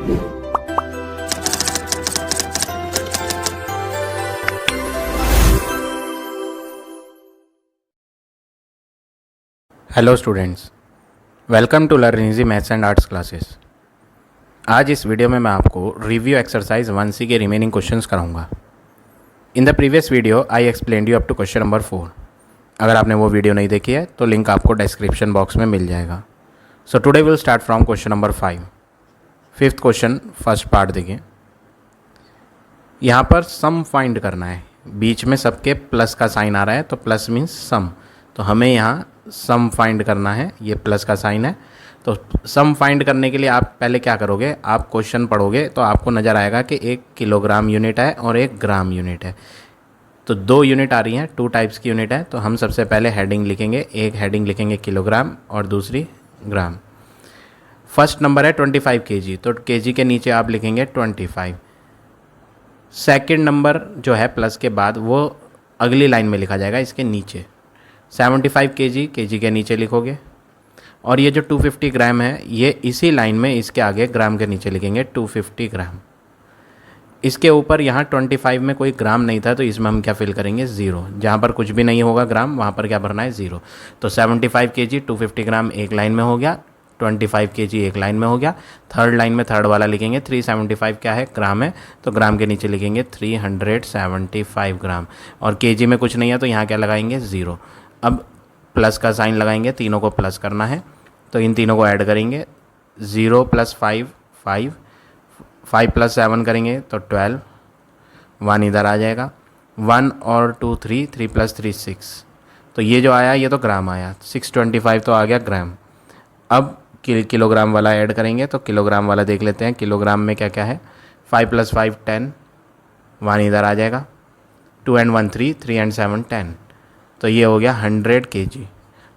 Hello students, welcome to learn easy maths and arts classes. आज इस video में मैं आपको रिव्यू एक्सरसाइज 1C के रिमेनिंग क्वेश्चंस कराऊंगा। In the previous video I explained you up to question number 4। अगर आपने वो वीडियो नहीं देखी है तो लिंक आपको डिस्क्रिप्शन बॉक्स में मिल जाएगा। So today will start from question number 5। Fifth question first part देखिए। यहाँ पर सम फाइंड करना है, बीच में सबके प्लस का साइन आ रहा है तो प्लस मीन्स सम, तो हमें यहाँ सम फाइंड करना है। ये प्लस का साइन है तो सम फाइंड करने के लिए आप पहले क्या करोगे, आप क्वेश्चन पढ़ोगे तो आपको नज़र आएगा कि एक किलोग्राम यूनिट है और एक ग्राम यूनिट है। तो दो यूनिट आ रही हैं, टू टाइप्स की यूनिट है। तो हम सबसे पहले हेडिंग लिखेंगे, एक हेडिंग लिखेंगे किलोग्राम और दूसरी ग्राम। फर्स्ट नंबर है 25 kg, तो kg के नीचे आप लिखेंगे 25। सेकेंड नंबर जो है प्लस के बाद वो अगली लाइन में लिखा जाएगा, इसके नीचे 75 kg, kg के नीचे लिखोगे। और ये जो 250 ग्राम है ये इसी लाइन में इसके आगे ग्राम के नीचे लिखेंगे 250 ग्राम। इसके ऊपर यहाँ 25 में कोई ग्राम नहीं था तो इसमें हम क्या फिल करेंगे, ज़ीरो। जहाँ पर कुछ भी नहीं होगा ग्राम वहाँ पर क्या भरना है, ज़ीरो। तो 75 kg 250 ग्राम एक लाइन में हो गया, 25 kg एक लाइन में हो गया। थर्ड लाइन में थर्ड वाला लिखेंगे 375 क्या है, ग्राम है, तो ग्राम के नीचे लिखेंगे 375 ग्राम। और kg में कुछ नहीं है तो यहाँ क्या लगाएंगे, ज़ीरो। अब प्लस का साइन लगाएंगे, तीनों को प्लस करना है तो इन तीनों को ऐड करेंगे। 0 + 5 5, 5 + 7 करेंगे तो 12, 1 इधर आ जाएगा। 1 और 2 3, 3 + 3 6, तो ये जो आया ये तो ग्राम आया, 625 तो आ गया ग्राम। अब किलोग्राम वाला ऐड करेंगे तो किलोग्राम वाला देख लेते हैं। किलोग्राम में क्या क्या है, 5 + 5 10, 1 इधर आ जाएगा। 2 and 1 3, 3 and 7 10, तो ये हो गया 100 kg।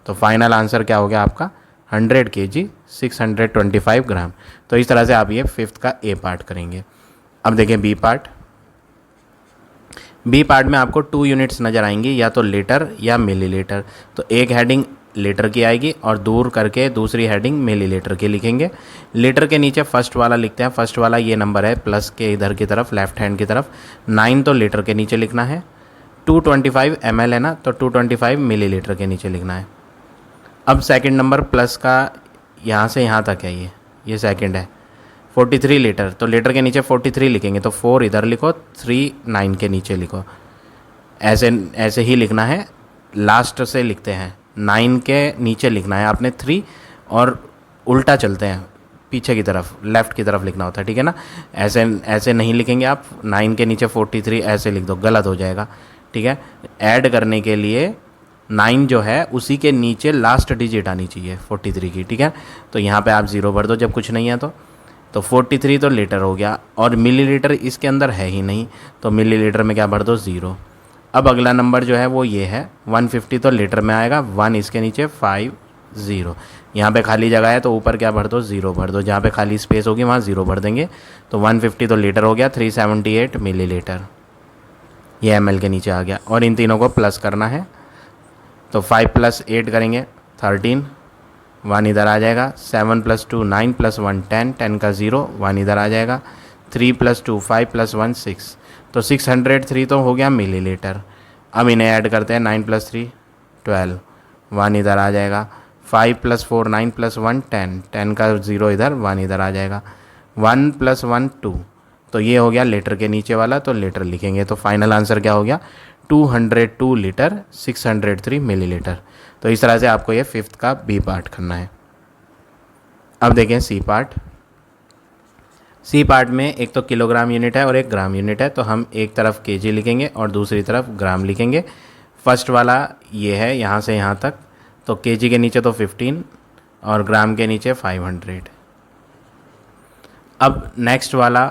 तो फाइनल आंसर क्या हो गया आपका, 100 kg 625 ग्राम। तो इस तरह से आप ये फिफ्थ का ए पार्ट करेंगे। अब देखें बी पार्ट। बी पार्ट में आपको 2 यूनिट्स नज़र आएंगी, या तो लीटर या मिलीलीटर। तो एक हेडिंग लीटर की आएगी और दूर करके दूसरी हेडिंग मिलीलीटर की लिखेंगे। लीटर के नीचे फर्स्ट वाला लिखते हैं, फर्स्ट वाला ये नंबर है प्लस के इधर की तरफ, लेफ्ट हैंड की तरफ 9, तो लीटर के नीचे लिखना है। 225 ml है ना, तो 225 मिलीलीटर के नीचे लिखना है। अब सेकंड नंबर प्लस का यहाँ से यहाँ तक है, ये सेकंड है 43 लीटर, तो लीटर के नीचे 43 लिखेंगे तो 4 इधर लिखो, 3 9 के नीचे लिखो। ऐसे ही लिखना है, लास्ट से लिखते हैं 9 के नीचे लिखना है आपने 3, और उल्टा चलते हैं पीछे की तरफ, लेफ़्ट की तरफ लिखना होता है, ठीक है ना। ऐसे नहीं लिखेंगे आप, 9 के नीचे 43 ऐसे लिख दो, गलत हो जाएगा, ठीक है। ऐड करने के लिए 9 जो है उसी के नीचे लास्ट डिजिट आनी चाहिए 43 की, ठीक है। तो यहाँ पे आप 0 भर दो जब कुछ नहीं है तो 43 तो लीटर हो गया, और मिलीलीटर इसके अंदर है ही नहीं तो मिलीलीटर में क्या भर दो, 0। अब अगला नंबर जो है वो ये है 150, तो लीटर में आएगा, 1 इसके नीचे 5 0। यहाँ पे खाली जगह है तो ऊपर क्या भर दो, 0 भर दो, जहाँ पे खाली स्पेस होगी वहाँ 0 भर देंगे। तो 150 तो लीटर हो गया, 378 मिलीलीटर, ये ml के नीचे आ गया। और इन तीनों को प्लस करना है तो 5 + 8 करेंगे 13, 1 इधर आ जाएगा। 7 + 2 9 + 1 10, 10 का 0, 1 इधर आ जाएगा। 3 + 2 5 + 1 6, तो 603 तो हो गया मिलीलीटर। अब इन्हें ऐड करते हैं, 9 + 3 12, 1 इधर आ जाएगा। 5 + 4 9 + 1 10, 10 का 0 इधर, 1 इधर आ जाएगा। 1 + 1 2, तो ये हो गया लीटर के नीचे वाला, तो लीटर लिखेंगे। तो फाइनल आंसर क्या हो गया, 202 लीटर 603 मिलीलीटर। तो इस तरह से आपको ये फिफ्थ का बी पार्ट करना है। अब देखें सी पार्ट। सी पार्ट में एक तो किलोग्राम यूनिट है और एक ग्राम यूनिट है, तो हम एक तरफ केजी लिखेंगे और दूसरी तरफ ग्राम लिखेंगे। फर्स्ट वाला ये है यहाँ से यहाँ तक, तो केजी के नीचे तो 15 और ग्राम के नीचे 500। अब नेक्स्ट वाला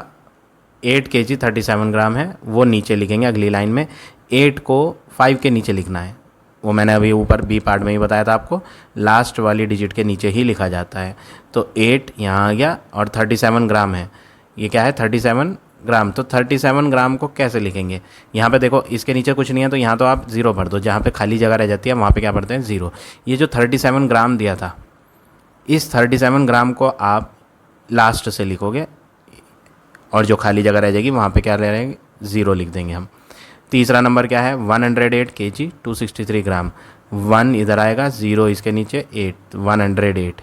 8 kg 37 ग्राम है, वो नीचे लिखेंगे अगली लाइन में। 8 को 5 के नीचे लिखना है, वो मैंने अभी ऊपर बी पार्ट में ही बताया था आपको, लास्ट वाली डिजिट के नीचे ही लिखा जाता है। तो 8 यहाँ आ गया और 37 ग्राम है, ये क्या है 37 ग्राम। तो 37 ग्राम को कैसे लिखेंगे, यहाँ पे देखो इसके नीचे कुछ नहीं है तो यहाँ तो आप 0 भर दो, जहाँ पे खाली जगह रह जाती है वहाँ पे क्या भरते हैं 0। ये जो 37 ग्राम दिया था, इस 37 ग्राम को आप लास्ट से लिखोगे, और जो खाली जगह रह जाएगी वहाँ पे क्या ले रहेंगे, 0 लिख देंगे हम। तीसरा नंबर क्या है, 108 kg 263 ग्राम। 1 इधर आएगा, 0 इसके नीचे, 8 108।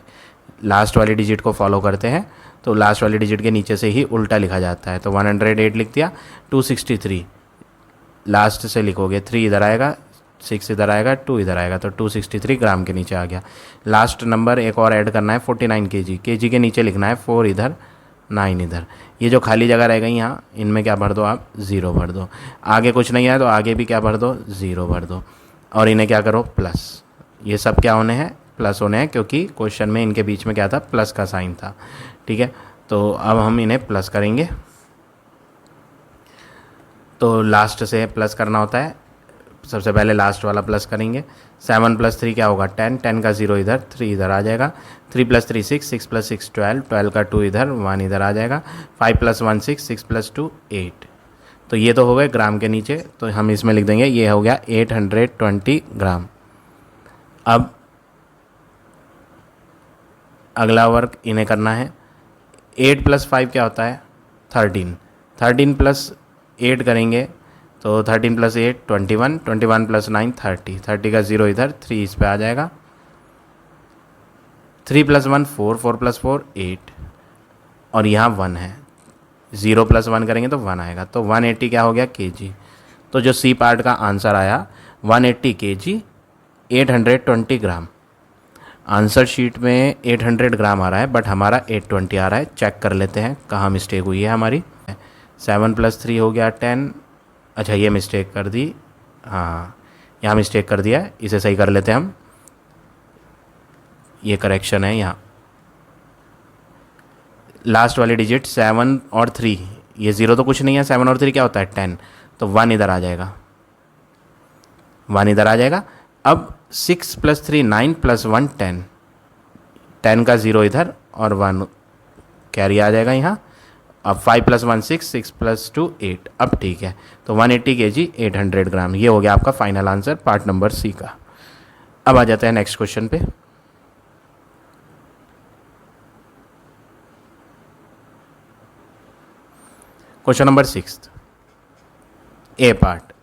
लास्ट वाली डिजिट को फॉलो करते हैं तो लास्ट वाली डिजिट के नीचे से ही उल्टा लिखा जाता है। तो 108 लिख दिया, 263 लास्ट से लिखोगे, 3 इधर आएगा, 6 इधर आएगा, 2 इधर आएगा, तो 263 ग्राम के नीचे आ गया। लास्ट नंबर एक और ऐड करना है, 49 kg। kg के नीचे लिखना है 4 इधर, 9 इधर। ये जो खाली जगह रह गई यहाँ, इनमें क्या भर दो आप, 0 भर दो। आगे कुछ नहीं है तो आगे भी क्या भर दो, 0 भर दो। और इन्हें क्या करो, प्लस। ये सब क्या होने हैं, प्लस होने हैं, क्योंकि क्वेश्चन में इनके बीच में क्या था, प्लस का साइन था। ठीक है, तो अब हम इन्हें प्लस करेंगे। तो लास्ट से प्लस करना होता है, सबसे पहले लास्ट वाला प्लस करेंगे। 7 + 3 क्या होगा, 10, 10 का 0 इधर, 3 इधर आ जाएगा। 3 + 3 6, 6 + 6 12, 12 का 2 इधर, 1 इधर आ जाएगा। 5 + 1 6, 6 + 2 8। तो ये तो हो गए ग्राम के नीचे, तो हम इसमें लिख देंगे ये हो गया 820 ग्राम। अब अगला वर्क इन्हें करना है। 8 + 5 क्या होता है, 13। 13 + 8 करेंगे तो 13 + 8 21, 21 + 9 30, 30 का 0 इधर, 3 इस पे आ जाएगा। 3 + 1 4, 4 + 4 8, और यहाँ 1 है। 0 + 1 करेंगे तो 1 आएगा। तो 180 क्या हो गया, kg। तो जो सी पार्ट का आंसर आया 180 kg 820 ग्राम। आंसर शीट में 800 ग्राम आ रहा है, बट हमारा 820 आ रहा है। चेक कर लेते हैं कहाँ मिस्टेक हुई है हमारी। 7 + 3 हो गया 10। अच्छा, ये मिस्टेक कर दी, हाँ यहाँ मिस्टेक कर दिया है, इसे सही कर लेते हैं हम। ये करेक्शन है यहाँ, लास्ट वाली डिजिट 7 और 3, ये 0 तो कुछ नहीं है, 7 और 3 क्या होता है, 10। तो 1 इधर आ जाएगा, 1 इधर आ जाएगा। अब 6 + 3 9 + 1 10, 10 का 0 इधर और 1 कैरी आ जाएगा यहाँ। अब 5 + 1 6, 6 + 2 8। अब ठीक है, तो 180 kg 800 ग्राम, ये हो गया आपका final answer part number C का। अब आ जाते हैं नेक्स्ट क्वेश्चन पे। Question number 6, A part.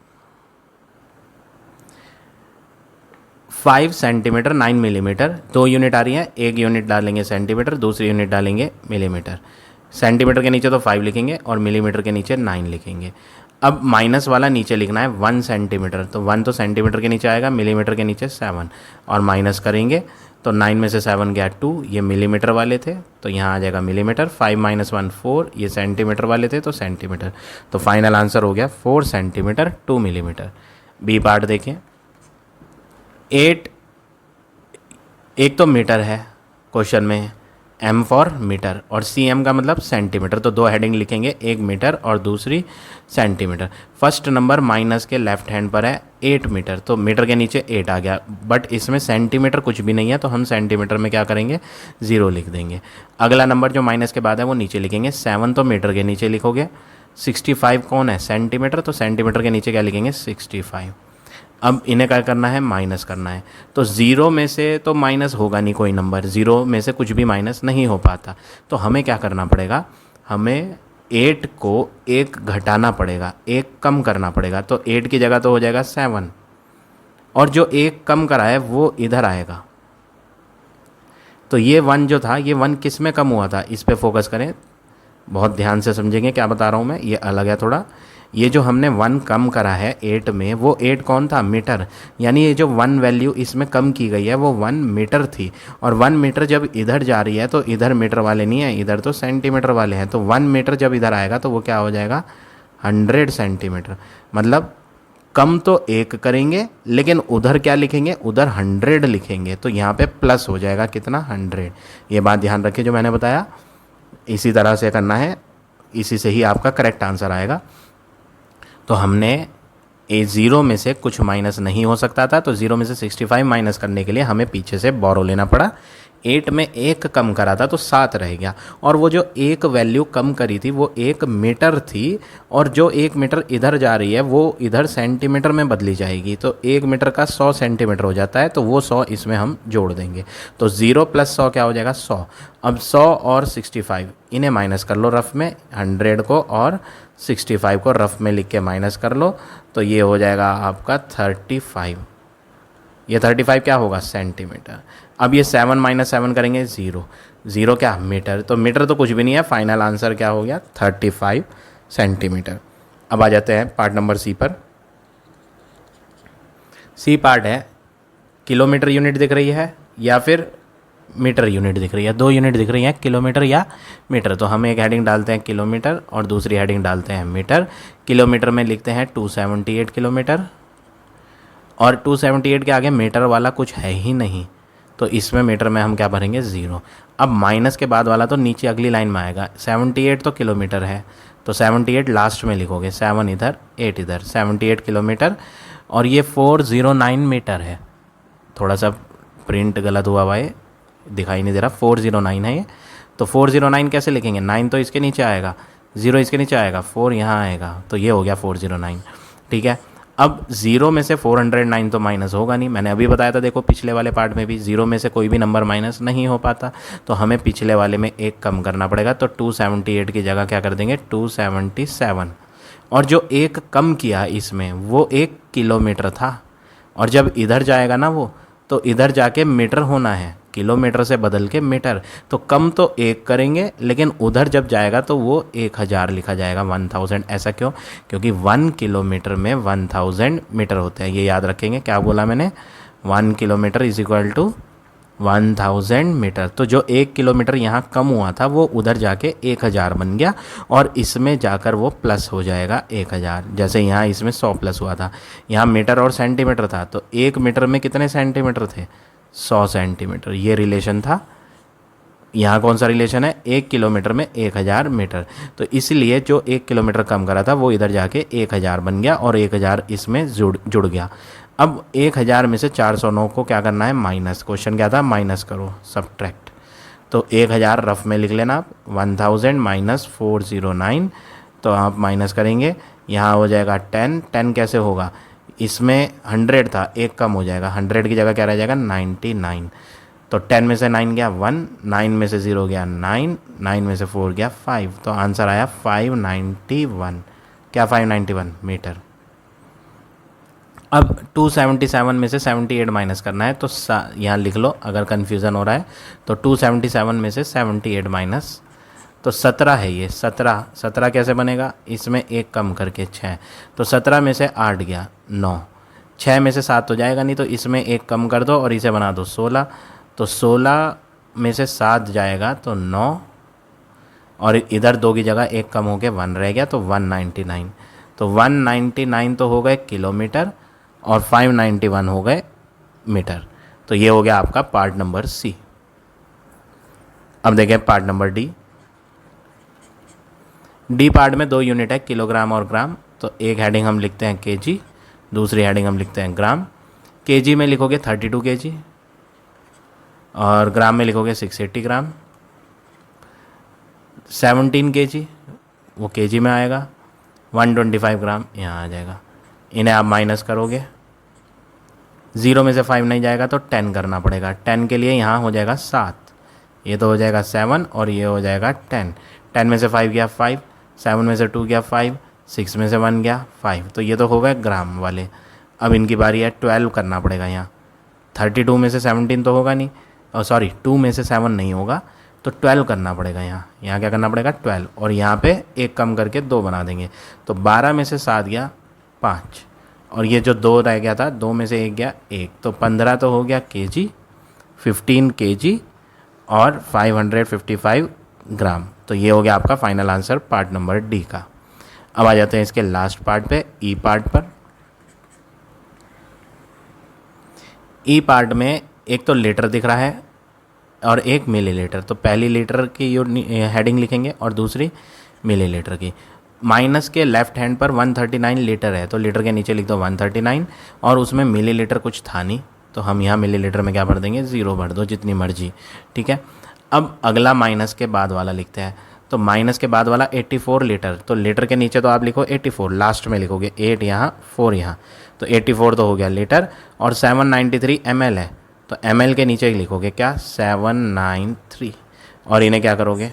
5 centimetre 9 millimetre, 2 unit आ रही है, एक यूनिट डालेंगे सेंटीमीटर, दूसरी यूनिट डालेंगे मिलीमीटर। सेंटीमीटर के नीचे तो 5 लिखेंगे और मिलीमीटर के नीचे 9 लिखेंगे। अब माइनस वाला नीचे लिखना है 1 सेंटीमीटर, तो 1 तो सेंटीमीटर के नीचे आएगा, मिलीमीटर के नीचे 7, और माइनस करेंगे तो 9 में से 7 गया 2, ये मिलीमीटर वाले थे तो यहाँ आ जाएगा मिलीमीटर। 5 - 1 4, ये सेंटीमीटर वाले थे तो सेंटीमीटर। तो फाइनल आंसर हो गया 4 सेंटीमीटर 2 मिलीमीटर। बी पार्ट देखें, 8 एक तो मीटर है क्वेश्चन में, एम फॉर मीटर, और सी एम का मतलब सेंटीमीटर। तो दो हेडिंग लिखेंगे, एक मीटर और दूसरी सेंटीमीटर। फर्स्ट नंबर माइनस के लेफ्ट हैंड पर है 8 मीटर, तो मीटर के नीचे 8 आ गया, बट इसमें सेंटीमीटर कुछ भी नहीं है तो हम सेंटीमीटर में क्या करेंगे, 0 लिख देंगे। अगला नंबर जो माइनस के बाद है वो नीचे लिखेंगे, 7 तो मीटर के नीचे लिखोगे, 65 कौन है, सेंटीमीटर, तो सेंटीमीटर के नीचे क्या लिखेंगे, 65। अब इन्हें क्या करना है, माइनस करना है। तो 0 में से तो माइनस होगा नहीं कोई नंबर, 0 में से कुछ भी माइनस नहीं हो पाता। तो हमें क्या करना पड़ेगा, हमें 8 को 1 घटाना पड़ेगा, 1 कम करना पड़ेगा। तो 8 की जगह तो हो जाएगा 7, और जो 1 कम करा है वो इधर आएगा। तो ये 1 जो था, ये 1 किस में कम हुआ था, इस पे फोकस करें, बहुत ध्यान से समझेंगे क्या बता रहा हूँ मैं, ये अलग है थोड़ा। ये जो हमने 1 कम करा है 8 में, वो 8 कौन था, मीटर। यानी ये जो 1 वैल्यू इसमें कम की गई है वो 1 मीटर थी, और 1 मीटर जब इधर जा रही है तो इधर मीटर वाले नहीं है, इधर तो सेंटीमीटर वाले हैं। तो 1 मीटर जब इधर आएगा तो वो क्या हो जाएगा, 100 सेंटीमीटर। मतलब कम तो 1 करेंगे, लेकिन उधर क्या लिखेंगे, उधर 100 लिखेंगे, तो यहाँ पे प्लस हो जाएगा कितना, 100। ये बात ध्यान रखिए जो मैंने बताया, इसी तरह से करना है, इसी से ही आपका करेक्ट आंसर आएगा। तो हमने 0 में से कुछ माइनस नहीं हो सकता था, तो 0 में से 65 माइनस करने के लिए हमें पीछे से बोरो लेना पड़ा, 8 में एक कम करा था तो 7 रह गया, और वो जो एक वैल्यू कम करी थी वो 1 मीटर थी, और जो 1 मीटर इधर जा रही है वो इधर सेंटीमीटर में बदली जाएगी, तो 1 मीटर का 100 सेंटीमीटर हो जाता है, तो वो 100 इसमें हम जोड़ देंगे। तो 0 + 100 क्या हो जाएगा 100। अब 100 और 65 इन्हें माइनस कर लो रफ में, 100 को और 65 को रफ में लिख के माइनस कर लो, तो ये हो जाएगा आपका 35। ये 35 क्या होगा सेंटीमीटर। अब ये 7 - 7 करेंगे 0, 0 क्या मीटर, तो मीटर तो कुछ भी नहीं है, फाइनल आंसर क्या हो गया 35 सेंटीमीटर। अब आ जाते हैं पार्ट नंबर सी पर। सी पार्ट है, किलोमीटर यूनिट दिख रही है या फिर मीटर यूनिट दिख रही है, 2 यूनिट दिख रही हैं, किलोमीटर या मीटर। तो हम एक हेडिंग डालते हैं किलोमीटर और दूसरी हेडिंग डालते हैं मीटर। किलोमीटर में लिखते हैं 278 किलोमीटर, और 278 के आगे मीटर वाला कुछ है ही नहीं, तो इसमें मीटर में हम क्या भरेंगे 0। अब माइनस के बाद वाला तो नीचे अगली लाइन में आएगा। 78 तो किलोमीटर है, तो 78 लास्ट में लिखोगे, 7 इधर 8 इधर, 78 किलोमीटर, और ये 409 मीटर है। थोड़ा सा प्रिंट गलत हुआ हुआ है, दिखाई नहीं दे रहा, 409 है ये। तो 409 कैसे लिखेंगे, 9 तो इसके नीचे आएगा, 0 इसके नीचे आएगा, 4 यहाँ आएगा, तो ये हो गया 409। ठीक है, अब 0 में से 409 तो माइनस होगा नहीं, मैंने अभी बताया था, देखो पिछले वाले पार्ट में भी 0 में से कोई भी नंबर माइनस नहीं हो पाता, तो हमें पिछले वाले में एक कम करना पड़ेगा। तो 278 की जगह क्या कर देंगे 277, और जो एक कम किया इसमें वो 1 किलोमीटर था, और जब इधर जाएगा ना वो, तो इधर जाके मीटर होना है, किलोमीटर से बदल के मीटर, तो कम तो 1 करेंगे, लेकिन उधर जब जाएगा तो वो 1000 लिखा जाएगा, 1000। ऐसा क्यों, क्योंकि 1 किलोमीटर में 1000 मीटर होते हैं, ये याद रखेंगे। क्या बोला मैंने, 1 किलोमीटर = 1000 मीटर। तो जो 1 किलोमीटर यहाँ कम हुआ था वो उधर जाके 1000 बन गया, और इसमें जाकर वो प्लस हो जाएगा 1000। जैसे यहाँ इसमें 100 प्लस हुआ था, यहाँ मीटर और सेंटीमीटर था, तो 1 मीटर में कितने सेंटीमीटर थे 100 सेंटीमीटर, ये रिलेशन था। यहाँ कौन सा रिलेशन है, 1 किलोमीटर में 1000 मीटर, तो इसलिए जो 1 किलोमीटर कम करा था वो इधर जाके 1000 बन गया, और 1000 इसमें जुड़ गया। अब 1000 में से 409 को क्या करना है माइनस, क्वेश्चन क्या था माइनस करो, सब्ट्रैक्ट। तो 1000 रफ में लिख लेना आप, 1000 माइनस 409, तो आप माइनस करेंगे, यहाँ हो जाएगा 10 कैसे होगा, इसमें 100 था, एक कम हो जाएगा, 100 की जगह क्या रह जाएगा 99। तो 10 में से 9 गया 1, 9 में से 0 गया 9, 9 में से 4 गया 5, तो आंसर आया 591। क्या 591 मीटर। अब 277 में से 78 माइनस करना है, तो यहाँ लिख लो अगर कन्फ्यूज़न हो रहा है, तो 277 में से 78 माइनस, तो 17 है ये, 17 कैसे बनेगा, इसमें एक कम करके 6, तो 17 में से 8 गया 9, 6 में से 7 तो जाएगा नहीं, तो इसमें एक कम कर दो और इसे बना दो 16, तो 16 में से 7 जाएगा तो 9, और इधर 2 की जगह एक कम हो के 1 रह गया, तो 199। तो 199 तो हो गए किलोमीटर, और 591 हो गए मीटर। तो ये हो गया आपका पार्ट नंबर सी। अब देखें part number D. D part में 2 यूनिट है, किलोग्राम और ग्राम, तो एक हेडिंग हम लिखते हैं केजी, दूसरी हेडिंग हम लिखते हैं ग्राम। केजी में लिखोगे 32 केजी, और ग्राम में लिखोगे 680 ग्राम। 17 केजी वो केजी में आएगा, 125 ग्राम यहाँ आ जाएगा। इन्हें आप माइनस करोगे, 0 में से 5 नहीं जाएगा तो 10 करना पड़ेगा, 10 के लिए यहाँ हो जाएगा 7, ये तो हो जाएगा 7, और ये हो जाएगा 10। 10 में से 5 गया 5, 7 में से 2 गया 5, 6 में से 1 गया 5, तो ये तो हो गए ग्राम वाले। अब इनकी बारी है, 12 करना पड़ेगा यहाँ। 32 में से 17 तो होगा नहीं, और सॉरी 2 में से 7 नहीं होगा, तो 12 करना पड़ेगा यहाँ। यहाँ क्या करना पड़ेगा 12, और यहाँ पे एक कम करके 2 बना देंगे, तो 12 में से 7 गया 5, और ये जो 2 रह गया था 2 में से 1 गया 1, तो 15 तो हो गया केजी, 15 केजी और 555 ग्राम। तो ये हो गया आपका final answer part number D का। अब आ जाते हैं इसके लास्ट पार्ट पे, ई पार्ट पर। ई पार्ट में एक तो लीटर दिख रहा है और एक मिलीलीटर, तो पहली लीटर की हेडिंग लिखेंगे और दूसरी मिलीलीटर की। माइनस के लेफ्ट हैंड पर 139 लीटर है, तो लीटर के नीचे लिख दो 139, और उसमें मिलीलीटर कुछ था नहीं, तो हम यहाँ मिलीलीटर में क्या भर देंगे, 0 भर दो जितनी मर्जी, ठीक है। अब अगला माइनस के बाद वाला लिखते हैं, तो माइनस के बाद वाला 84 लीटर, तो लीटर के नीचे तो आप लिखो 84, लास्ट में लिखोगे 8 यहाँ 4 यहाँ, तो 84 तो हो गया लीटर, और 793 ml है, तो ml के नीचे ही लिखोगे क्या, 793, और इन्हें क्या करोगे,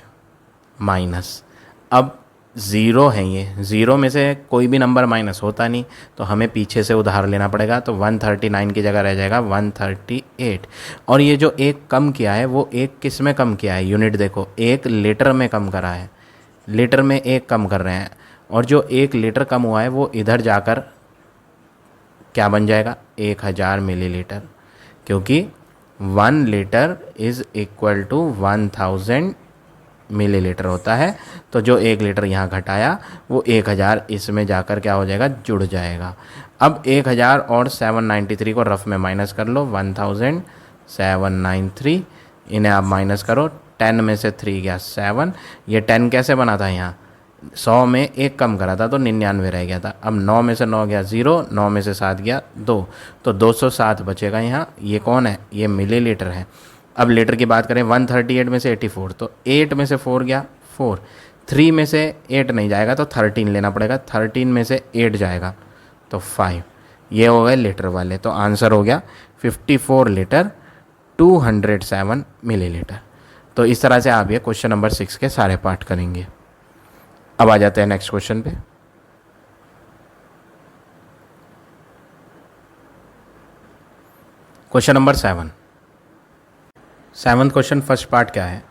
माइनस। अब ज़ीरो है, ये ज़ीरो में से कोई भी नंबर माइनस होता नहीं, तो हमें पीछे से उधार लेना पड़ेगा, तो 139 की जगह रह जाएगा 138। और ये जो एक कम किया है वो एक किस में कम किया है, यूनिट देखो, 1 लीटर में कम करा है, लीटर में 1 कम कर रहे हैं, और जो 1 लीटर कम हुआ है वो इधर जाकर क्या बन जाएगा, 1000 मिलीलीटर, क्योंकि 1 litre is equal to 1000 millilitre होता है। तो जो 1 लीटर यहाँ घटाया वो 1000 इसमें जाकर क्या हो जाएगा, जुड़ जाएगा। अब 1000 और 793 को रफ में माइनस कर लो, 1793, इन्हें आप माइनस करो, 10 में से 3 गया 7, ये 10 कैसे बना था, यहाँ 100 में 1 कम करा था तो 99 रह गया था। अब 9 में से 9 गया 0, 9 में से 7 गया 2, तो 207 बचेगा यहाँ। ये कौन है, ये मिलीलीटर है। अब लीटर की बात करें, 138 में से 84, तो 8 में से 4 गया 4, 3 में से 8 नहीं जाएगा तो 13 लेना पड़ेगा, 13 में से 8 जाएगा तो 5। ये हो गए लीटर वाले, तो आंसर हो गया 54 लीटर 207 मिलीलीटर। तो इस तरह से आप ये क्वेश्चन नंबर 6 के सारे पार्ट करेंगे। अब आ जाते हैं नेक्स्ट क्वेश्चन पे। Question number 7, seventh question first part क्या है,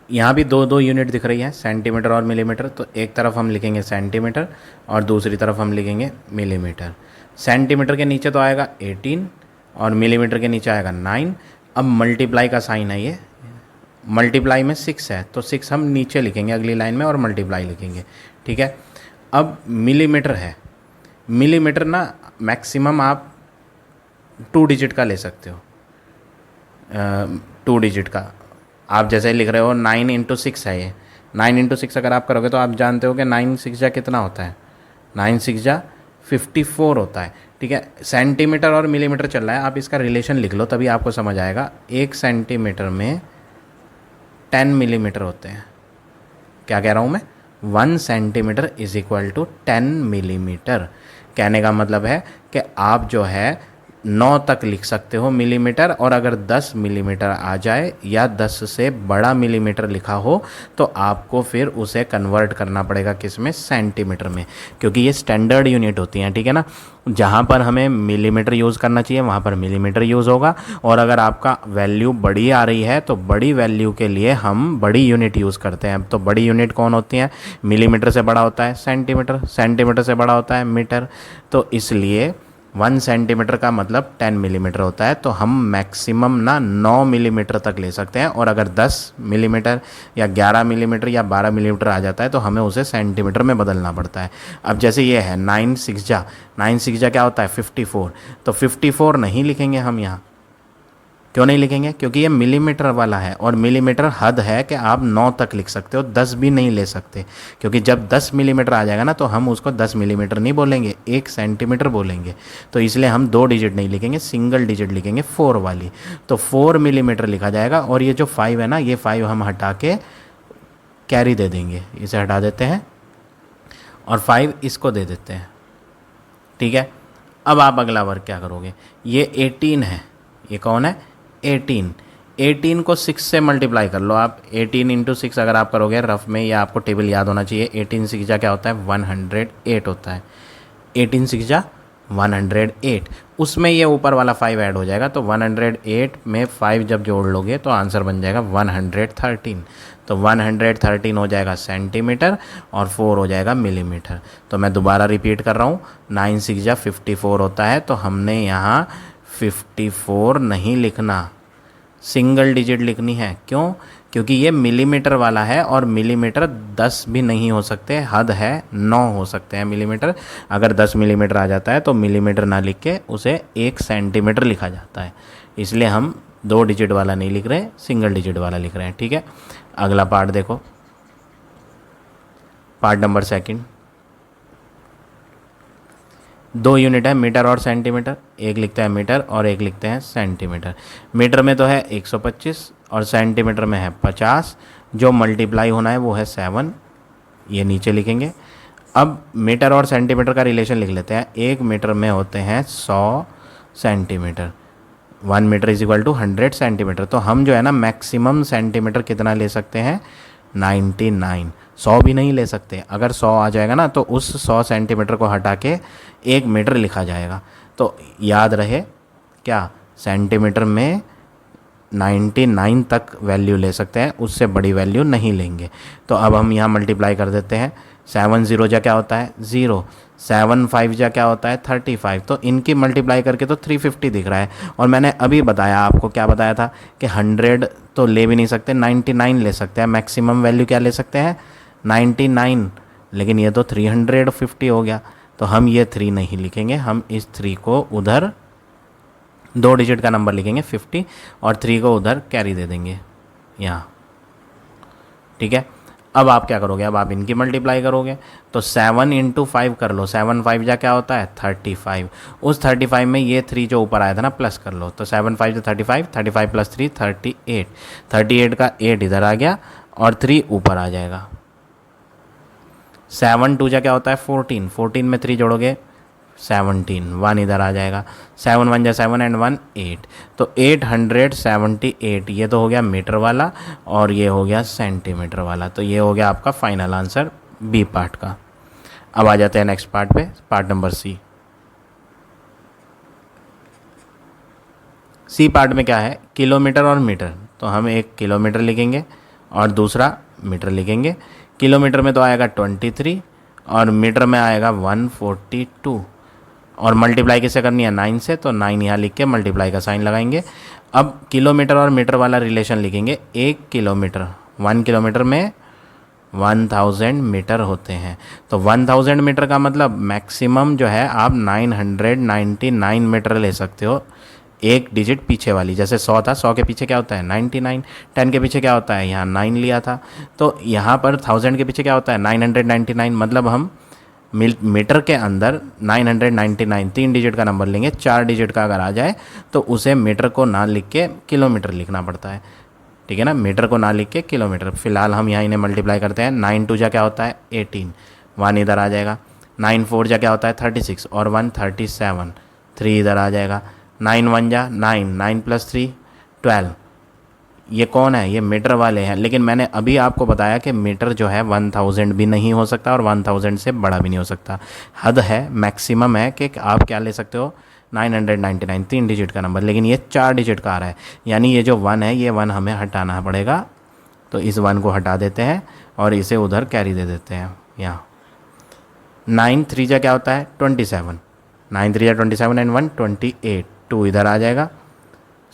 यहाँ भी दो यूनिट दिख रही है, सेंटीमीटर और मिलीमीटर, तो एक तरफ हम लिखेंगे सेंटीमीटर और दूसरी तरफ हम लिखेंगे मिलीमीटर। सेंटीमीटर के नीचे तो आएगा 18 और मिलीमीटर के नीचे आएगा 9। अब मल्टीप्लाई का साइन है, ये मल्टीप्लाई में 6 है, तो 6 हम नीचे लिखेंगे अगली लाइन में और मल्टीप्लाई लिखेंगे, ठीक है। अब मिलीमीटर है, मिलीमीटर ना मैक्सिमम आप 2 डिजिट का ले सकते हो, 2 डिजिट का। आप जैसे लिख रहे हो 9 इंटू 6 है, ये 9 इंटू 6 अगर आप करोगे तो आप जानते हो कि 9 6 जा कितना होता है, 9 6 जा 54 होता है, ठीक है। सेंटीमीटर और मिलीमीटर चल रहा है, आप इसका रिलेशन लिख लो तभी आपको समझ आएगा। 1 सेंटीमीटर में 10 मिलीमीटर होते हैं। क्या कह रहा हूँ मैं, 1 centimetre is equal to 10 millimetre. कहने का मतलब है कि आप जो है 9 तक लिख सकते हो मिलीमीटर, और अगर 10 मिलीमीटर आ जाए या 10 से बड़ा मिलीमीटर लिखा हो तो आपको फिर उसे कन्वर्ट करना पड़ेगा किस में, सेंटीमीटर में, क्योंकि ये स्टैंडर्ड यूनिट होती हैं, ठीक है ना। जहाँ पर हमें मिलीमीटर यूज़ करना चाहिए वहाँ पर मिलीमीटर यूज़ होगा, और अगर आपका वैल्यू बड़ी आ रही है तो बड़ी वैल्यू के लिए हम बड़ी यूनिट यूज़ करते हैं। तो बड़ी यूनिट कौन होती है, मिलीमीटर से बड़ा होता है सेंटीमीटर, सेंटीमीटर से बड़ा होता है मीटर, तो इसलिए 1 सेंटीमीटर का मतलब 10 मिलीमीटर होता है। तो हम मैक्सिमम ना 9 मिलीमीटर तक ले सकते हैं, और अगर 10 मिलीमीटर या 11 मिलीमीटर या 12 मिलीमीटर आ जाता है तो हमें उसे सेंटीमीटर में बदलना पड़ता है। अब जैसे ये है 9 6 जा, 9 6 जा क्या होता है 54, तो 54 नहीं लिखेंगे हम यहाँ। क्यों नहीं लिखेंगे, क्योंकि ये मिलीमीटर वाला है, और मिलीमीटर हद है कि आप 9 तक लिख सकते हो, 10 भी नहीं ले सकते, क्योंकि जब 10 मिलीमीटर आ जाएगा ना तो हम उसको 10 मिलीमीटर नहीं बोलेंगे, 1 सेंटीमीटर बोलेंगे। तो इसलिए हम 2 डिजिट नहीं लिखेंगे, सिंगल डिजिट लिखेंगे 4 वाली, तो 4 मिलीमीटर लिखा जाएगा। और ये जो 5 है ना, ये 5 हम हटा के कैरी दे देंगे, इसे हटा देते हैं और 5 इसको दे देते हैं, ठीक है। अब आप अगला वर्क क्या करोगे, ये 18 है, ये कौन है 18 को 6 से मल्टीप्लाई कर लो आप। 18 इंटू 6 अगर आप करोगे रफ में, या आपको टेबल याद होना चाहिए, 18 6 जा क्या होता है 108 होता है, 18 6 जा 108, उसमें ये ऊपर वाला 5 ऐड हो जाएगा, तो 108 में 5 जब जोड़ लोगे तो आंसर बन जाएगा 113। तो 113 हो जाएगा सेंटीमीटर और 4 हो जाएगा मिलीमीटर। तो मैं दोबारा रिपीट कर रहा हूँ, 9 6 जा 54 होता है, तो हमने यहाँ 54 नहीं लिखना, सिंगल डिजिट लिखनी है। क्यों, क्योंकि ये मिलीमीटर वाला है, और मिलीमीटर 10 भी नहीं हो सकते, हद है 9 हो सकते हैं मिलीमीटर। अगर 10 मिलीमीटर आ जाता है तो मिलीमीटर ना लिख के उसे 1 सेंटीमीटर लिखा जाता है, इसलिए हम 2 डिजिट वाला नहीं लिख रहे, सिंगल डिजिट वाला लिख रहे हैं, ठीक है। अगला पार्ट देखो, पार्ट नंबर 2, दो यूनिट है मीटर और सेंटीमीटर, एक लिखते हैं मीटर और एक लिखते हैं सेंटीमीटर। मीटर में तो है 125 और सेंटीमीटर में है 50, जो मल्टीप्लाई होना है वो है 7, ये नीचे लिखेंगे। अब मीटर और सेंटीमीटर का रिलेशन लिख लेते हैं। एक मीटर में होते हैं 100 centimetre, 1 metre is equal to 100 centimetre. तो हम जो है ना मैक्सिमम सेंटीमीटर कितना ले सकते हैं, 99। 100 भी नहीं ले सकते, अगर 100 आ जाएगा ना तो उस 100 सेंटीमीटर को हटा के 1 मीटर लिखा जाएगा। तो याद रहे क्या, सेंटीमीटर में 99 तक वैल्यू ले सकते हैं, उससे बड़ी वैल्यू नहीं लेंगे। तो अब हम यहाँ मल्टीप्लाई कर देते हैं। 7 0 जा क्या होता है 0, 7 5 जा क्या होता है 35। तो इनकी मल्टीप्लाई करके तो 350 दिख रहा है। और मैंने अभी बताया आपको, क्या बताया था कि 100 तो ले भी नहीं सकते, 99 ले सकते हैं। मैक्सिमम वैल्यू क्या ले सकते हैं 99, लेकिन ये तो 350 हो गया। तो हम ये 3 नहीं लिखेंगे, हम इस 3 को उधर 2 डिजिट का नंबर लिखेंगे 50 और 3 को उधर कैरी दे देंगे यहाँ, ठीक है। अब आप क्या करोगे, अब आप इनकी मल्टीप्लाई करोगे तो 7 × 5 कर लो। 7 5 जा क्या होता है 35। उस 35 में ये 3 जो ऊपर आया था ना प्लस कर लो, तो 7 5 35, 35 + 3 38, 38 का 8 इधर आ गया और 3 ऊपर आ जाएगा। 7 2 जा क्या होता है 14, 14 में 3 जोड़ोगे 17, 1 इधर आ जाएगा। 7 1 जा 7 एंड 1 8, तो 878, ये तो हो गया मीटर वाला और ये हो गया सेंटीमीटर वाला। तो ये हो गया आपका फाइनल आंसर बी पार्ट का। अब आ जाते हैं नेक्स्ट पार्ट पे, part number C. C part में क्या है, किलोमीटर और मीटर। तो हम एक किलोमीटर लिखेंगे और दूसरा मीटर लिखेंगे। किलोमीटर में तो आएगा 23 और मीटर में आएगा 142 और मल्टीप्लाई किससे करनी है 9 से, तो 9 यहाँ लिख के मल्टीप्लाई का साइन लगाएंगे। अब किलोमीटर और मीटर वाला रिलेशन लिखेंगे। 1 किलोमीटर, 1 किलोमीटर में 1000 मीटर होते हैं। तो 1000 मीटर का मतलब मैक्सिमम जो है आप 999 मीटर ले सकते हो, एक डिजिट पीछे वाली। जैसे 100 था, 100 के पीछे क्या होता है 99, 10 के पीछे क्या होता है यहाँ 9 लिया था, तो यहाँ पर 1000 के पीछे क्या होता है 999। मतलब हम मीटर के अंदर 999 3 डिजिट का नंबर लेंगे। 4 डिजिट का अगर आ जाए तो उसे मीटर को ना लिख के किलोमीटर लिखना पड़ता है, ठीक है ना, मीटर को ना लिख के किलोमीटर। फिलहाल हम यहाँ इन्हें मल्टीप्लाई करते हैं। 9 2 जा क्या होता है 18, 1 इधर आ जाएगा। 9 4 जा क्या होता है 36 और 1 37, 3 इधर आ जाएगा। 9 1 जा 9, 9 + 3 12। ये कौन है, ये मीटर वाले हैं। लेकिन मैंने अभी आपको बताया कि मीटर जो है 1000 भी नहीं हो सकता और 1000 से बड़ा भी नहीं हो सकता। हद है, मैक्सिमम है कि आप क्या ले सकते हो 999 3 डिजिट का नंबर। लेकिन ये 4 डिजिट का आ रहा है, यानी ये जो 1 है ये 1 हमें हटाना पड़ेगा। तो इस 1 को हटा देते हैं और इसे उधर कैरी दे देते हैं यहाँ। 9 3 जा क्या होता है 27, 9 3 जा 27 एंड 1 28, 2 इधर आ जाएगा।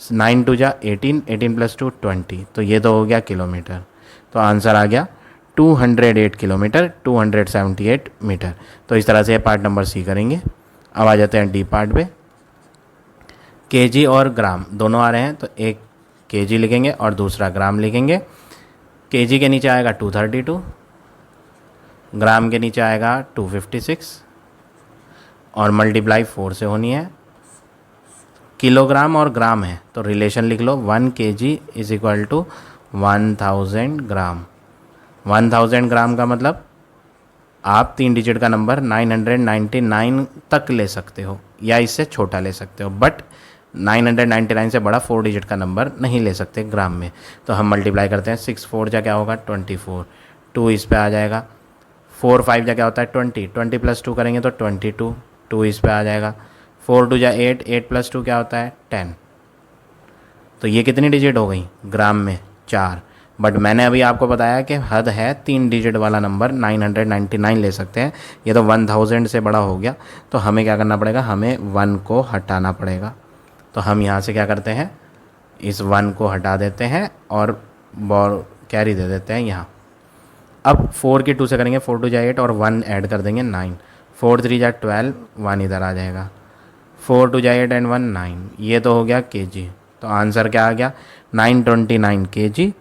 9 2 जा 18, 18 + 2 20, तो ये तो हो गया किलोमीटर। तो आंसर आ गया 208 किलोमीटर, 278 मीटर। तो इस तरह से पार्ट नंबर सी करेंगे। अब आ जाते हैं डी पार्ट पे। केजी और ग्राम दोनों आ रहे हैं, तो एक केजी लिखेंगे और दूसरा ग्राम लिखेंगे। केजी के नीचे आएगा 232, ग्राम के नीचे आएगा 256 और मल्टीप्लाई 4 से होनी है। किलोग्राम और ग्राम है तो रिलेशन लिख लो, 1 kg इज इक्वल टू 1000 ग्राम। 1000 ग्राम का मतलब आप 3 डिजिट का नंबर 999 तक ले सकते हो या इससे छोटा ले सकते हो, बट 999 से बड़ा 4 डिजिट का नंबर नहीं ले सकते ग्राम में। तो हम मल्टीप्लाई करते हैं। 6 4 जा क्या होगा 24, 2 इस पे आ जाएगा। 4 5 जा क्या होता है 20, 20 + 2 करेंगे तो 22, 2 इस पे आ जाएगा। 4 2 जा 8, 8 + 2 क्या होता है 10। तो ये कितनी डिजिट हो गई ग्राम में 4, बट मैंने अभी आपको बताया कि हद है 3 डिजिट वाला नंबर 999 ले सकते हैं। ये तो 1000 से बड़ा हो गया, तो हमें क्या करना पड़ेगा, हमें 1 को हटाना पड़ेगा। तो हम यहाँ से क्या करते हैं, इस 1 को हटा देते हैं और कैरी दे देते हैं यहाँ। अब 4 की 2 से करेंगे, 4 2 जा 8 और 1 ऐड कर देंगे 9, 4 3 जा 12, 1 इधर आ जाएगा। 4 2 जा 8 एंड 1 9, ये तो हो गया केजी। तो आंसर क्या आ गया 929 kg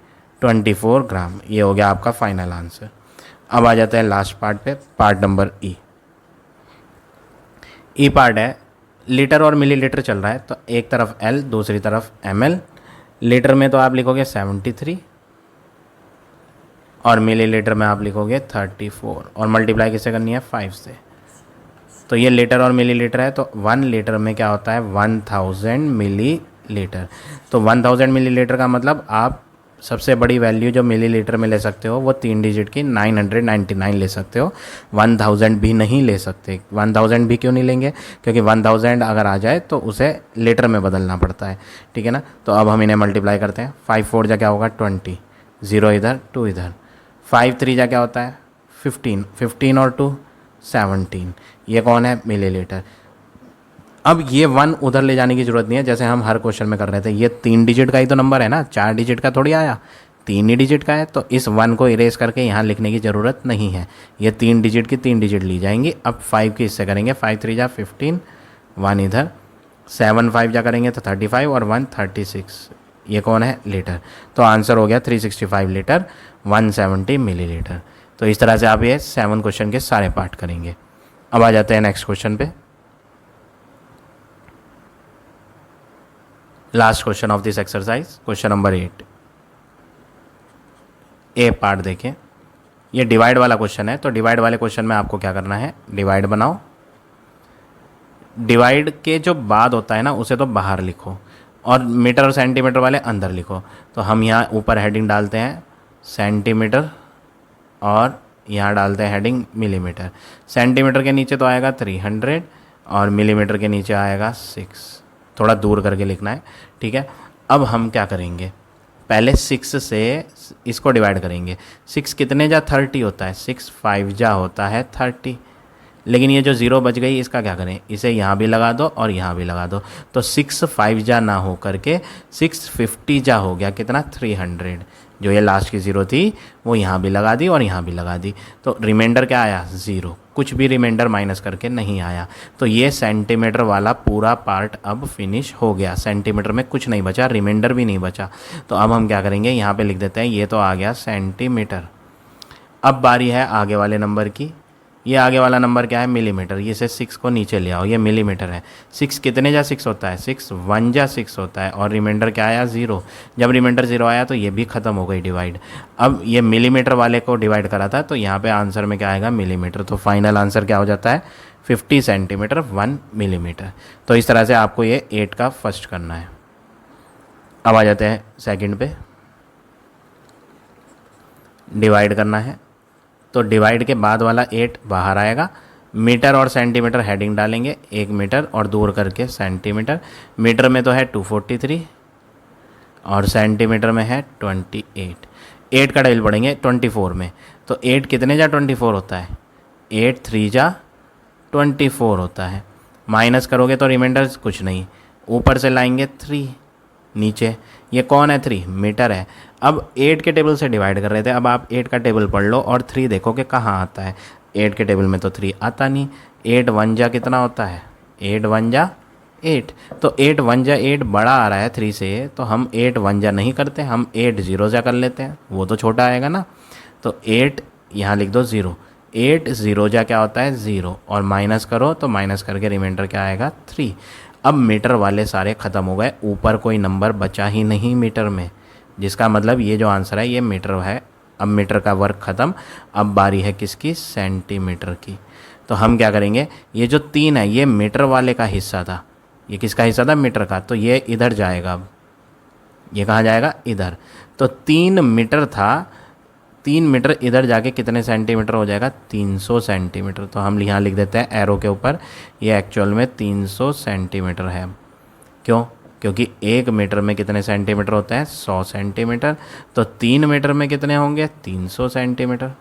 24 ग्राम। ये हो गया आपका फाइनल आंसर। अब आ जाते हैं लास्ट पार्ट पे, पार्ट नंबर ई। ई पार्ट है, लीटर और मिलीलीटर चल रहा है, तो एक तरफ एल दूसरी तरफ ml। लीटर में तो आप लिखोगे 73 और मिलीलीटर में आप लिखोगे 34 और मल्टीप्लाई किससे करनी है 5 से। तो ये लीटर और मिलीलीटर है, तो 1 लीटर में क्या होता है 1000 मिलीलीटर। तो 1000 मिलीलीटर का मतलब आप सबसे बड़ी वैल्यू जो मिलीलीटर में ले सकते हो वो 3 डिजिट की 999 ले सकते हो, 1000 भी नहीं ले सकते। 1000 भी क्यों नहीं लेंगे, क्योंकि 1000 अगर आ जाए तो उसे लीटर में बदलना पड़ता है, ठीक है ना। तो अब हम इन्हें मल्टीप्लाई करते हैं। 5 4 जा क्या होगा 20, 0 इधर 2 इधर, 5 3 जा क्या होता है 15, 15 और 2 17। ये कौन है मिलीलीटर। अब ये 1 उधर ले जाने की ज़रूरत नहीं है, जैसे हम हर क्वेश्चन में कर रहे थे। ये 3 डिजिट का ही तो नंबर है ना, 4 डिजिट का थोड़ी आया, 3 ही डिजिट का है। तो इस 1 को इरेज करके यहाँ लिखने की ज़रूरत नहीं है। ये 3 डिजिट की 3 डिजिट ली जाएंगी। अब 5 की इससे करेंगे, 5 3 जा 15, 1 इधर, 7 5 जा करेंगे तो 35 और 1 36। ये कौन है लीटर। तो आंसर हो गया 365 लीटर 170 मिलीलीटर। तो इस तरह से आप ये 7 क्वेश्चन के सारे पार्ट करेंगे। अब आ जाते हैं नेक्स्ट क्वेश्चन पे। Last question of this exercise, question number 8। A part देखें, ये डिवाइड वाला क्वेश्चन है। तो डिवाइड वाले क्वेश्चन में आपको क्या करना है, डिवाइड बनाओ। डिवाइड के जो बाद होता है ना उसे तो बाहर लिखो और मीटर और सेंटीमीटर वाले अंदर लिखो। तो हम यहाँ ऊपर हेडिंग डालते हैं सेंटीमीटर और यहाँ डालते हैं हेडिंग मिलीमीटर। सेंटीमीटर के नीचे तो आएगा 300 और मिलीमीटर के नीचे आएगा 6। थोड़ा दूर करके लिखना है, ठीक है। अब हम क्या करेंगे, पहले 6 से इसको डिवाइड करेंगे। 6 कितने जा 30 होता है, 6 5 जा होता है 30। लेकिन ये जो 0 बच गई इसका क्या करें, इसे यहाँ भी लगा दो और यहाँ भी लगा दो। तो 6 5 जा ना हो करके 650 जा हो गया कितना 300। जो ये लास्ट की 0 थी वो यहाँ भी लगा दी और यहाँ भी लगा दी। तो रिमाइंडर क्या आया 0, कुछ भी रिमाइंडर माइनस करके नहीं आया। तो ये सेंटीमीटर वाला पूरा पार्ट अब फिनिश हो गया। सेंटीमीटर में कुछ नहीं बचा, रिमाइंडर भी नहीं बचा। तो अब हम क्या करेंगे, यहाँ पे लिख देते हैं ये तो आ गया सेंटीमीटर। अब बारी है आगे वाले नंबर की। ये आगे वाला नंबर क्या है मिलीमीटर। ये से 6 को नीचे ले आओ, ये मिलीमीटर है। 6 कितने जा 6 होता है, 6 1 जा 6 होता है और रिमाइंडर क्या आया 0। जब रिमाइंडर 0 आया तो ये भी ख़त्म हो गई डिवाइड। अब ये मिलीमीटर वाले को डिवाइड करा था तो यहाँ पे आंसर में क्या आएगा मिलीमीटर। तो फाइनल आंसर क्या हो जाता है 50 सेंटीमीटर 1 मिलीमीटर। तो इस तरह से आपको ये 8 का फर्स्ट करना है। अब आ जाते हैं सेकंड पे, डिवाइड करना है। तो डिवाइड के बाद वाला 8 बाहर आएगा। मीटर और सेंटीमीटर हेडिंग डालेंगे, 1 मीटर और दूर करके सेंटीमीटर। मीटर में तो है 243 और सेंटीमीटर में है 28। 8 का टेबल पढ़ेंगे 24 में। तो 8 कितने जा 24 होता है, 8 3 जा 24 होता है। माइनस करोगे तो रिमाइंडर कुछ नहीं, ऊपर से लाएंगे 3 नीचे। ये कौन है 3 मीटर है। अब 8 के टेबल से डिवाइड कर रहे थे, अब आप 8 का टेबल पढ़ लो और 3 देखो कि कहाँ आता है। 8 के टेबल में तो 3 आता नहीं। 8 1 जा कितना होता है, 8 1 जा 8। तो 8 1 जा 8 बड़ा आ रहा है 3 से, तो हम 8 1 जा नहीं करते, हम 8 0 जा कर लेते हैं, वो तो छोटा आएगा ना। तो 8 यहाँ लिख दो 0, 8 0 जा क्या होता है 0 और माइनस करो तो माइनस करके रिमाइंडर क्या आएगा 3। अब मीटर वाले सारे ख़त्म हो गए, ऊपर कोई नंबर बचा ही नहीं मीटर में, जिसका मतलब ये जो आंसर है ये मीटर है। अब मीटर का वर्क ख़त्म। अब बारी है किसकी, सेंटीमीटर की। तो हम क्या करेंगे, ये जो 3 है ये मीटर वाले का हिस्सा था, ये किसका हिस्सा था मीटर का, तो ये इधर जाएगा। अब ये कहाँ जाएगा, इधर। तो 3 मीटर था, 3 मीटर इधर जाके कितने सेंटीमीटर हो जाएगा 300 सेंटीमीटर। तो हम यहाँ लिख देते हैं एरो के ऊपर, ये एक्चुअल में 300 सेंटीमीटर है। क्यों, क्योंकि 1 मीटर में कितने सेंटीमीटर होते हैं 100 सेंटीमीटर। तो 3 मीटर में कितने होंगे 300 सेंटीमीटर।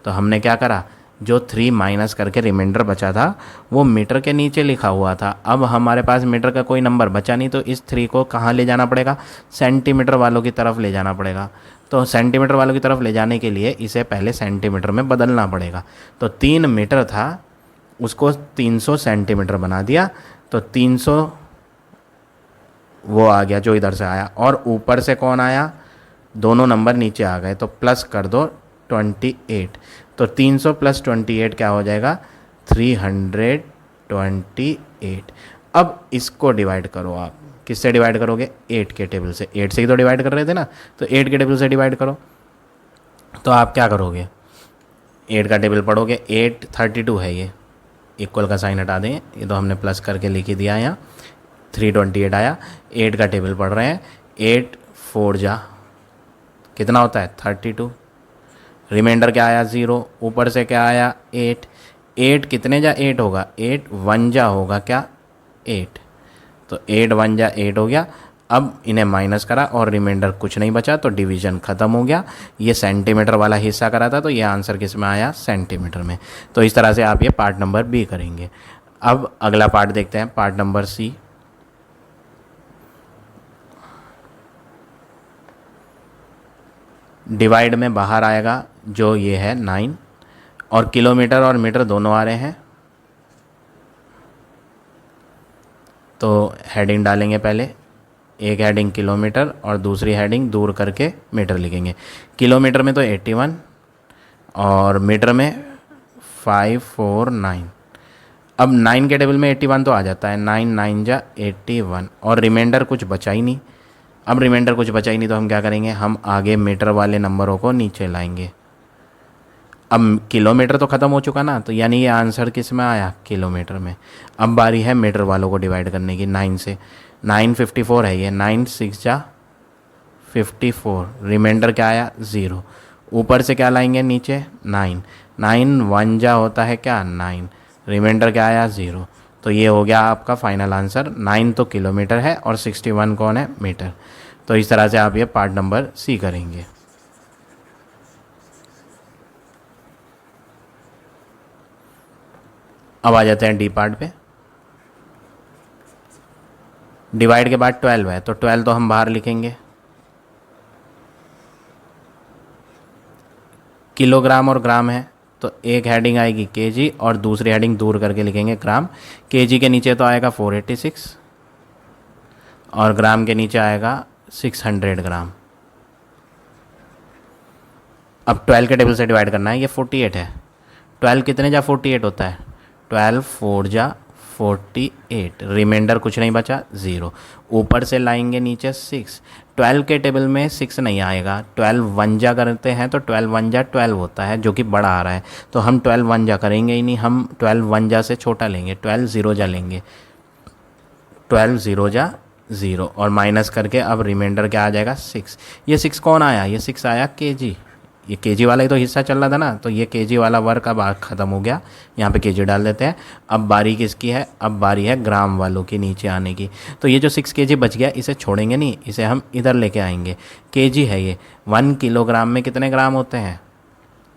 तो हमने क्या करा, जो 3 माइनस करके रिमाइंडर बचा था वो मीटर के नीचे लिखा हुआ था। अब हमारे पास मीटर का कोई नंबर बचा नहीं, तो इस 3 को कहाँ ले जाना पड़ेगा, सेंटीमीटर वालों की तरफ ले जाना पड़ेगा। तो सेंटीमीटर वालों की तरफ ले जाने के लिए इसे पहले सेंटीमीटर में बदलना पड़ेगा। तो 3 मीटर था, उसको 300 सेंटीमीटर बना दिया। तो 300 वो आ गया जो इधर से आया, और ऊपर से कौन आया, दोनों नंबर नीचे आ गए, तो प्लस कर दो 28। तो 300 प्लस 28 क्या हो जाएगा 300 28। अब इसको डिवाइड करो आप, किससे डिवाइड करोगे? 8 के टेबल से। 8 से ही तो डिवाइड कर रहे थे ना, तो 8 के टेबल से डिवाइड करो। तो आप क्या करोगे? 8 का टेबल पढ़ोगे, 8 32 है, ये इक्वल का साइन हटा दें, ये तो हमने प्लस करके लिख ही दिया यहाँ। 328 आया। 8 का टेबल पढ़ रहे हैं, 8 4 जा कितना होता है? 32। रिमाइंडर क्या आया? 0। ऊपर से क्या आया? 8। 8 कितने जा 8 होगा? 8 1 जा होगा क्या? 8। तो 8 1 जा 8 हो गया। अब इन्हें माइनस करा और रिमाइंडर कुछ नहीं बचा, तो डिवीजन ख़त्म हो गया। ये सेंटीमीटर वाला हिस्सा करा था, तो ये आंसर किस में आया? सेंटीमीटर में। तो इस तरह से आप ये पार्ट नंबर बी करेंगे। अब अगला पार्ट देखते हैं, पार्ट नंबर सी। डिवाइड में बाहर आएगा जो ये है 9, और किलोमीटर और मीटर दोनों आ रहे हैं, तो हेडिंग डालेंगे। पहले एक हेडिंग किलोमीटर और दूसरी हेडिंग दूर करके मीटर लिखेंगे। किलोमीटर में तो 81 और मीटर में 549। अब 9 के टेबल में 81 तो आ जाता है, 9 9 जा 81, और रिमाइंडर कुछ बचा ही नहीं। अब रिमाइंडर कुछ बचा ही नहीं तो हम क्या करेंगे? हम आगे मीटर वाले नंबरों को नीचे लाएंगे। अब किलोमीटर तो ख़त्म हो चुका ना, तो यानी ये आंसर किस में आया? किलोमीटर में। अब बारी है मीटर वालों को डिवाइड करने की 9 से। 9 54 है ये, 9 6 जा 54। रिमाइंडर क्या आया? 0। ऊपर से क्या लाएंगे? नीचे 9। 9 1 जा होता है क्या? 9। रिमाइंडर क्या आया? 0। तो ये हो गया आपका फाइनल आंसर। 9 तो किलोमीटर है और 61 कौन है? मीटर। तो इस तरह से आप ये पार्ट नंबर सी करेंगे। अब आ जाते हैं डी पार्ट पे। डिवाइड के बाद 12 है, तो 12 तो हम बाहर लिखेंगे। किलोग्राम और ग्राम है, तो एक हेडिंग आएगी केजी और दूसरी हेडिंग दूर करके लिखेंगे ग्राम। केजी के नीचे तो आएगा 486 और ग्राम के नीचे आएगा 600 ग्राम। अब 12 के टेबल से डिवाइड करना है, ये 48 है। 12 कितने जा 48 होता है? 12 4 जा 48। रिमाइंडर कुछ नहीं बचा, 0। ऊपर से लाएंगे नीचे 6। 12 के टेबल में 6 नहीं आएगा। 12 1 जा करते हैं तो 12 1 जा 12 होता है, जो कि बड़ा आ रहा है, तो हम 12 1 जा करेंगे ही नहीं, हम 12 1 जा से छोटा लेंगे, 12 0 जा लेंगे। 12 0 जा 0 और माइनस करके अब रिमाइंडर क्या आ जाएगा? 6। ये 6 कौन आया? ये 6 आया केजी। ये केजी वाला ही तो हिस्सा चल रहा था ना, तो ये केजी वाला वर्क अब ख़त्म हो गया। यहाँ पे केजी डाल देते हैं। अब बारी किसकी है? अब बारी है ग्राम वालों की नीचे आने की। तो ये जो 6 केजी बच गया, इसे छोड़ेंगे नहीं, इसे हम इधर लेके आएंगे। केजी है ये। 1 किलोग्राम में कितने ग्राम होते हैं?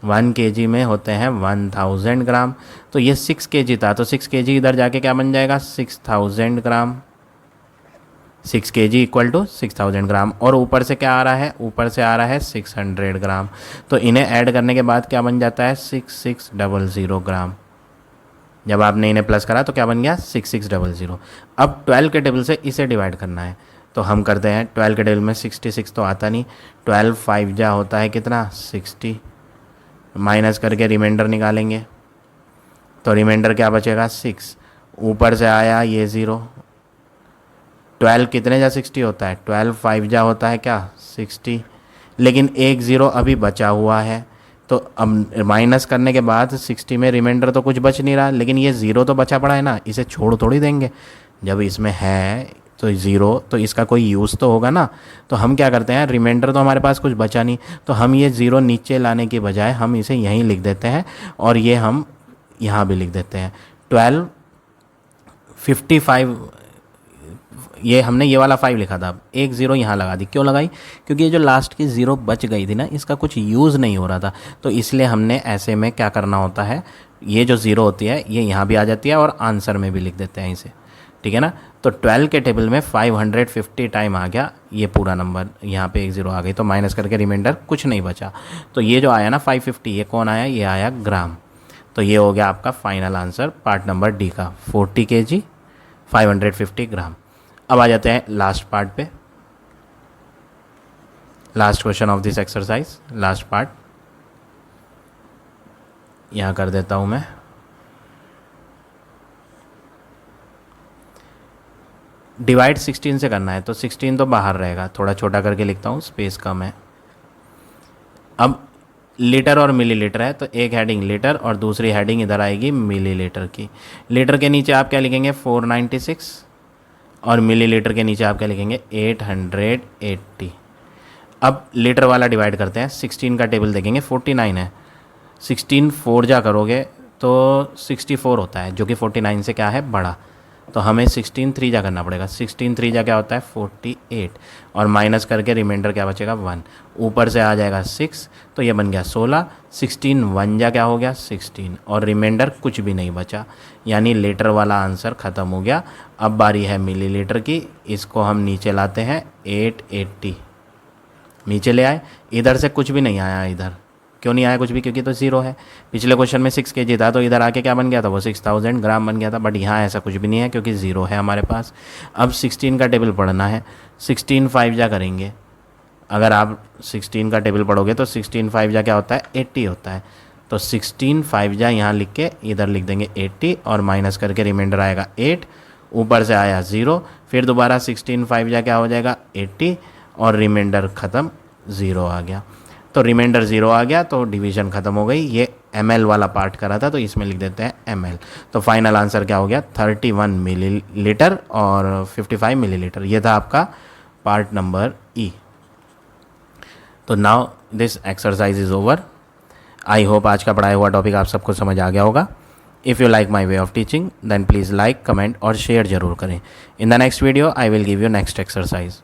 1 केजी में होते हैं 1000 ग्राम। तो ये 6 केजी था, तो 6 केजी इधर जाके क्या बन जाएगा? 6000 ग्राम। 6 केजी इक्वल टू 6000 ग्राम। और ऊपर से क्या आ रहा है? ऊपर से आ रहा है 600 ग्राम। तो इन्हें ऐड करने के बाद क्या बन जाता है? 6600 ग्राम। जब आपने इन्हें प्लस करा तो क्या बन गया? 6600। अब 12 के टेबल से इसे डिवाइड करना है, तो हम करते हैं। 12 के टेबल में 66 तो आता नहीं। 12 5 जा होता है कितना? 60। माइनस करके रिमाइंडर निकालेंगे, तो रिमाइंडर क्या बचेगा? 6। ऊपर से आया ये 0। 12 कितने जा 60 होता है? 12 5 जा होता है क्या? 60। लेकिन एक 0 अभी बचा हुआ है, तो अब माइनस करने के बाद 60 में रिमाइंडर तो कुछ बच नहीं रहा, लेकिन ये 0 तो बचा पड़ा है ना, इसे छोड़ थोड़ी देंगे। जब इसमें है तो 0, तो इसका कोई यूज़ तो होगा ना। तो हम क्या करते हैं? रिमाइंडर तो हमारे पास कुछ बचा नहीं, तो हम ये 0 नीचे लाने के बजाय हम इसे यहीं लिख देते हैं, और ये हम यहाँ भी लिख देते हैं। 12 55, ये हमने ये वाला 5 लिखा था, अब एक 0 यहाँ लगा दी। क्यों लगाई? क्योंकि ये जो लास्ट की 0 बच गई थी ना, इसका कुछ यूज़ नहीं हो रहा था, तो इसलिए हमने ऐसे में क्या करना होता है, ये जो 0 होती है ये यहाँ भी आ जाती है और आंसर में भी लिख देते हैं इसे, ठीक है ना। तो 12 के टेबल में 550 टाइम आ गया ये पूरा नंबर, यहाँ पे एक 0 आ गई, तो माइनस करके रिमाइंडर कुछ नहीं बचा। तो ये जो आया ना 550, ये कौन आया? ये आया ग्राम। तो ये हो गया आपका final answer part number D का, 40 kg 550 ग्राम। अब आ जाते हैं लास्ट पार्ट पे, last question of this exercise, last part यहाँ कर देता हूँ मैं। डिवाइड 16 से करना है, तो 16 तो बाहर रहेगा, थोड़ा छोटा करके लिखता हूँ, स्पेस कम है। अब लीटर और मिलीलीटर है, तो एक हेडिंग लीटर और दूसरी हेडिंग इधर आएगी मिलीलीटर की। लीटर के नीचे आप क्या लिखेंगे 496 और मिलीलीटर के नीचे आप क्या लिखेंगे 880। अब लीटर वाला डिवाइड करते हैं, 16 का टेबल देखेंगे 49 है, 16 4 जा करोगे तो 64 होता है, जो कि 49 से क्या है बड़ा, तो हमें 16 3 जा करना पड़ेगा। 16 3 जा क्या होता है 48 और माइनस करके रिमाइंडर क्या बचेगा 1, ऊपर से आ जाएगा 6, तो ये बन गया 16। 16 1 जा क्या हो गया 16 और रिमाइंडर कुछ भी नहीं बचा, यानी लीटर वाला आंसर ख़त्म हो गया। अब बारी है मिलीलीटर की, इसको हम नीचे लाते हैं 880, नीचे ले आए, इधर से कुछ भी नहीं आया, इधर क्यों नहीं आया कुछ भी, क्योंकि तो ज़ीरो है। पिछले क्वेश्चन में 6 kg था, तो इधर आके क्या बन गया था वो 6000 ग्राम बन गया था, बट यहाँ ऐसा कुछ भी नहीं है क्योंकि ज़ीरो है हमारे पास। अब 16 का टेबल पढ़ना है, 16 5 जा करेंगे, अगर आप 16 का टेबल पढ़ोगे तो 16 5 जा क्या होता है 80 होता है, तो 16 5 जा यहाँ लिख के इधर लिख देंगे 80 और माइनस करके रिमाइंडर आएगा 8, ऊपर से आया 0, फिर दोबारा 16 5 जा क्या हो जाएगा 80 और रिमाइंडर ख़त्म 0 आ गया। तो रिमाइंडर 0 आ गया तो डिवीजन ख़त्म हो गई। ये ml वाला पार्ट करा था, तो इसमें लिख देते हैं ml। तो फाइनल आंसर क्या हो गया 31 मिलीलीटर और 55 मिलीलीटर। ये था आपका पार्ट नंबर ई। तो now this exercise is over. I hope आज का पढ़ाया हुआ टॉपिक आप सबको समझ आ गया होगा। If you like my way of teaching then please like, comment और शेयर जरूर करें। In the next video I will give you next exercise.